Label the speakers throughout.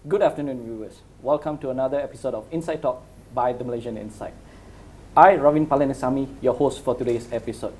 Speaker 1: Good afternoon, viewers. Welcome to another episode of Inside Talk by the Malaysian Insight. I, Ravin Palanisamy, your host for today's episode.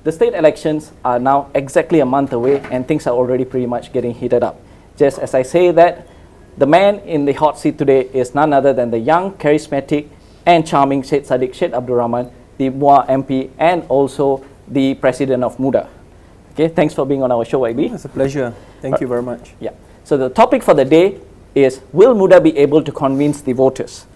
Speaker 1: The state elections are now exactly a month away and things are already pretty much getting heated up. Just as I say that, the man in the hot seat today is none other than the young, charismatic and charming Syed Saddiq Syed Abdul Rahman, the MUA MP and also the president of Muda. Okay, thanks for being on our show, YB.
Speaker 2: It's a pleasure. Thank you very much.
Speaker 1: Yeah. So the topic for the day is, will Muda be able to convince the voters?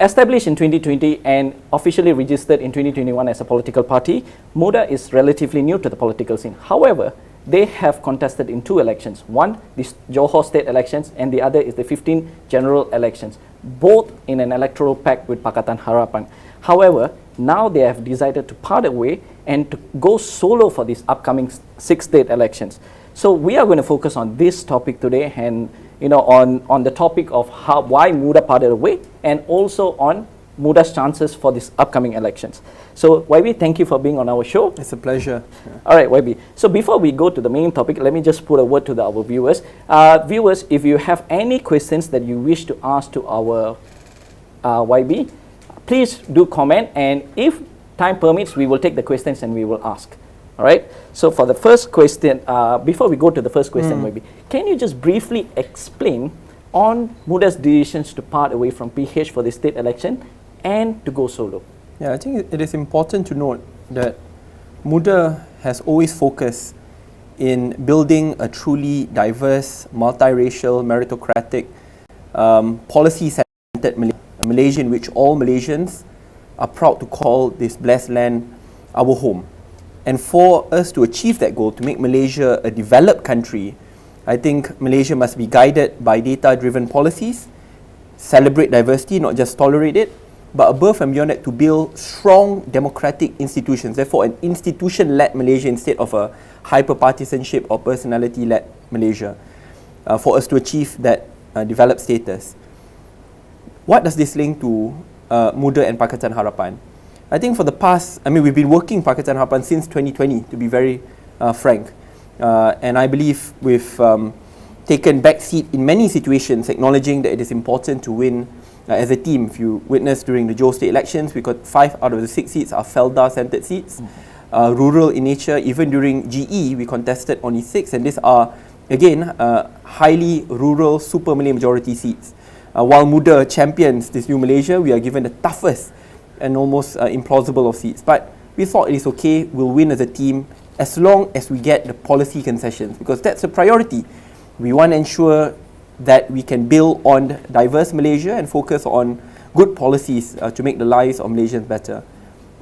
Speaker 1: Established in 2020 and officially registered in 2021 as a political party, Muda is relatively new to the political scene. However, they have contested in two elections. One, the Johor state elections, and the other is the 15 general elections, both in an electoral pact with Pakatan Harapan. However, now they have decided to part away and to go solo for these upcoming 6 state elections. So we are going to focus on this topic today, and on the topic of why Muda parted away, and also on Muda's chances for these upcoming elections. So YB, thank you for being on our show.
Speaker 2: It's a pleasure. Yeah.
Speaker 1: All right, YB. So before we go to the main topic, let me just put a word to our viewers. Viewers, if you have any questions that you wish to ask to our YB, please do comment, and if time permits, we will take the questions and we will ask. All right. So for the first question, before we go to the first question, maybe can you just briefly explain on Muda's decisions to part away from PH for the state election and to go solo?
Speaker 2: Yeah, I think it is important to note that Muda has always focused in building a truly diverse, multiracial, meritocratic, policy-centered Malaysia in which all Malaysians are proud to call this blessed land our home. And for us to achieve that goal, to make Malaysia a developed country, I think Malaysia must be guided by data-driven policies, celebrate diversity, not just tolerate it, but above and beyond that, to build strong democratic institutions. Therefore, an institution-led Malaysia instead of a hyper-partisanship or personality-led Malaysia, for us to achieve that developed status. What does this link to Muda and Pakatan Harapan? I think for the past, we've been working Pakatan Harapan since 2020, to be very frank. And I believe we've taken back seat in many situations, acknowledging that it is important to win as a team. If you witnessed during the Johor state elections, we got 5 out of the 6 seats are Felda-centered seats, rural in nature. Even during GE, we contested only 6, and these are, again, highly rural, super Malay majority seats. While Muda champions this new Malaysia, we are given the toughest and almost implausible of seats. But we thought it is okay, we'll win as a team as long as we get the policy concessions, because that's a priority. We want to ensure that we can build on diverse Malaysia and focus on good policies to make the lives of Malaysians better.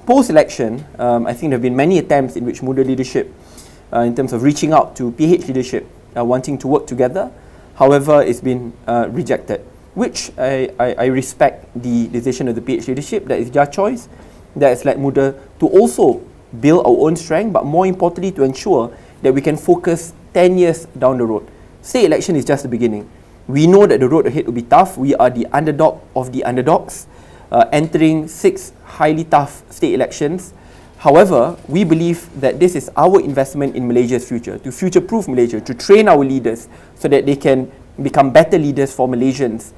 Speaker 2: Post-election, I think there have been many attempts in which Muda leadership, in terms of reaching out to PH leadership, wanting to work together. However, it's been rejected, which I respect the decision of the PH leadership. That is their choice. That has led Muda to also build our own strength, but more importantly to ensure that we can focus 10 years down the road. State election is just the beginning. We know that the road ahead will be tough. We are the underdog of the underdogs, entering 6 highly tough state elections. However, we believe that this is our investment in Malaysia's future, to future-proof Malaysia, to train our leaders so that they can become better leaders for Malaysians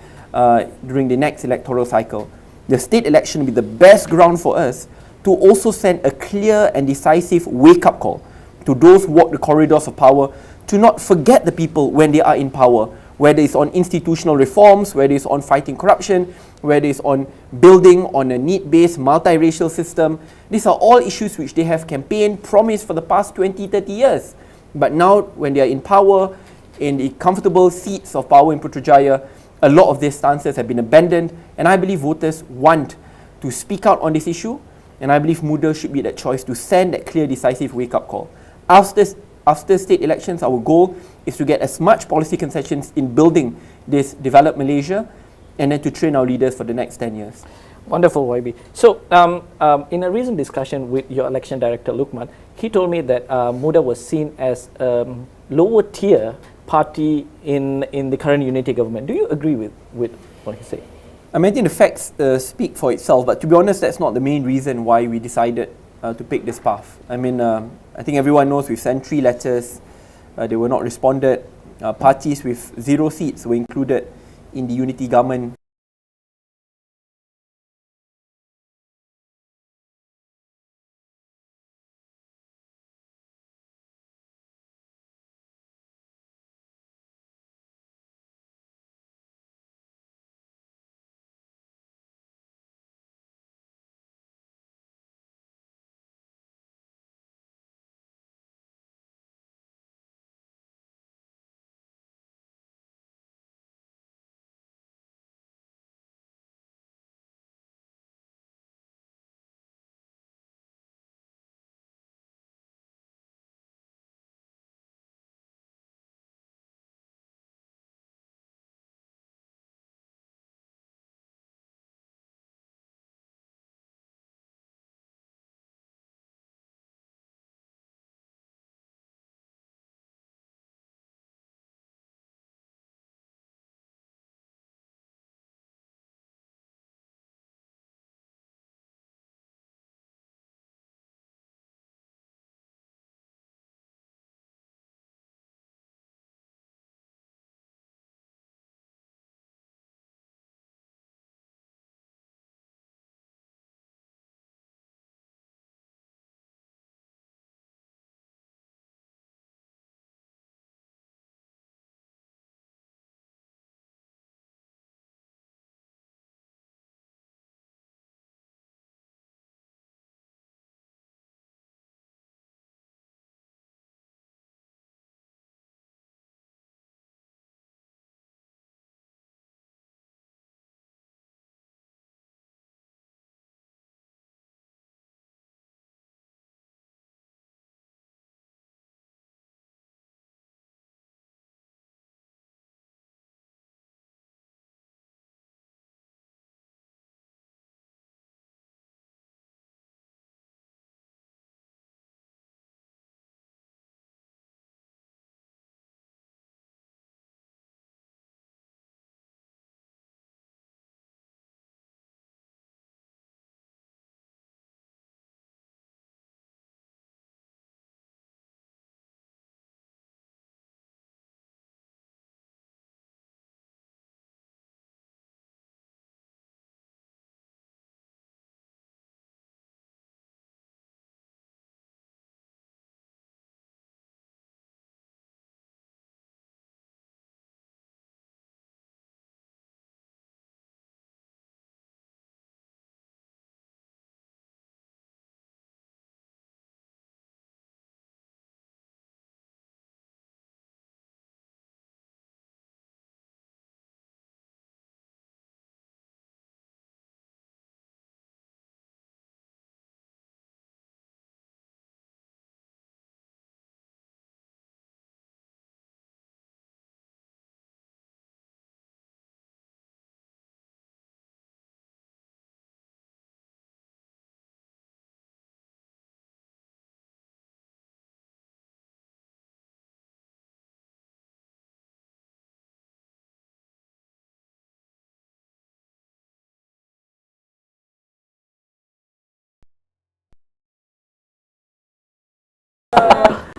Speaker 2: during the next electoral cycle. The state election will be the best ground for us to also send a clear and decisive wake-up call to those who walk the corridors of power, to not forget the people when they are in power, whether it's on institutional reforms, whether it's on fighting corruption, whether it's on building on a need-based multiracial system. These are all issues which they have campaigned, promised for the past 20, 30 years. But now when they are in power, in the comfortable seats of power in Putrajaya, a lot of these stances have been abandoned, and I believe voters want to speak out on this issue, and I believe Muda should be that choice to send that clear, decisive wake-up call. After state elections, our goal is to get as much policy concessions in building this developed Malaysia, and then to train our leaders for the next 10 years.
Speaker 1: Wonderful, YB. So, in a recent discussion with your election director, Lukman, he told me that Muda was seen as lower tier party in the current unity government. Do you agree with what he said?
Speaker 2: I think the facts speak for itself, but to be honest, that's not the main reason why we decided to pick this path. I think everyone knows we've sent 3 letters, they were not responded. Parties with 0 seats were included in the unity government.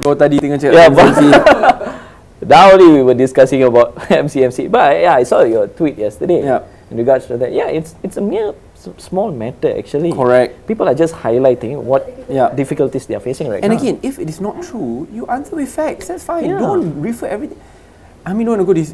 Speaker 2: Kau tadi tengah cakap
Speaker 1: Yeah,
Speaker 2: MCMC.
Speaker 1: now only we were discussing about MCMC. But yeah, I saw your tweet yesterday
Speaker 2: Yeah.
Speaker 1: in regards to that. Yeah, it's a mere small matter actually.
Speaker 2: Correct.
Speaker 1: People are just highlighting what
Speaker 2: Yeah.
Speaker 1: difficulties they are facing right
Speaker 2: And
Speaker 1: now.
Speaker 2: again, if it is not true, you answer with facts. That's fine.
Speaker 1: Yeah.
Speaker 2: Don't refer everything. I mean, don't want to go this